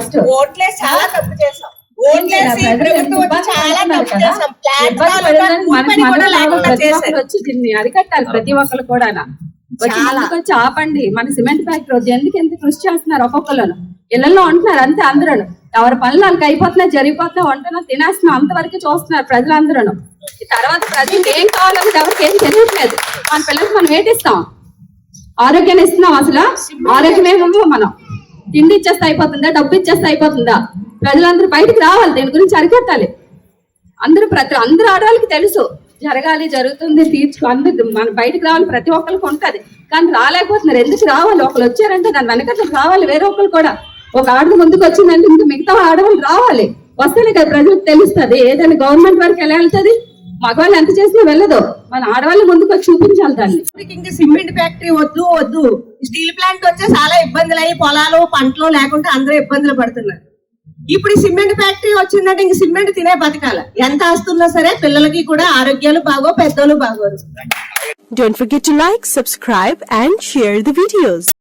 First ఓట్లేసి చాలా తప్పు చేసాం. వచ్చి దీన్ని అరికట్టాలి ప్రతి ఒక్కరు కూడా. వచ్చి ఆపండి. మన సిమెంట్ ఫ్యాక్టరీ ఎందుకు కృషి చేస్తున్నారు ఒక్కొక్కరు. ఇళ్లలో ఉంటున్నారు అంతే, అందరూ ఎవరి పనులు వాళ్ళకి అయిపోతున్నా జరిగిపోతున్నా వంటనా తినేస్తున్నా అంతవరకు చూస్తున్నారు ప్రజలందరూ. తర్వాత ప్రజలకు ఏం కావాలంటే ఎవరికి ఏం తెలియట్లేదు. మన పిల్లలకి మనం ఏటిస్తాం? ఆరోగ్యాన్ని ఇస్తున్నాం? అసలు ఆరోగ్యమేమో మనం తిండి ఇచ్చేస్తే అయిపోతుందా? డబ్బు ఇచ్చేస్తే అయిపోతుందా? ప్రజలందరూ బయటకు రావాలి, దీని గురించి అరికట్టాలి. అందరూ ఆడవాళ్ళకి తెలుసు జరగాలి, జరుగుతుంది, అందరూ మన బయటకు రావాలి, ప్రతి ఒక్కరికి ఉంటది. కానీ రాలేకపోతున్నారు. ఎందుకు రావాలి? ఒకరు వచ్చారంటే దాని వెనకట్లు రావాలి వేరే ఒక్కరు కూడా. ఒక ఆడది ముందుకు వచ్చిందంటే ఇంకా మిగతా ఆడవాళ్ళు రావాలి, వస్తేనే కదా ప్రజలకు తెలుస్తుంది. ఏదైనా గవర్నమెంట్ వరకు ఎలా వెళ్తుంది? మగవాళ్ళు ఎంత చేసినా వెళ్ళదు, మన ఆడవాళ్ళు ముందుకు వచ్చి చూపించాలి దాన్ని. ఇంకా సిమెంట్ ఫ్యాక్టరీ వద్దు, స్టీల్ ప్లాంట్ వచ్చే చాలా ఇబ్బందులు అయ్యి పొలాలు పంటలు లేకుంటే అందరూ ఇబ్బందులు పడుతున్నారు. ఇప్పుడు సిమెంట్ ఫ్యాక్టరీ వచ్చిందంటే ఇంక సిమెంట్ తినే బతకాల. ఎంత ఆస్తున్నా సరే పిల్లలకి కూడా ఆరోగ్యాలు బాగో, పెద్దోళ్ళు బాగోరు. Don't forget to like, subscribe and share the videos.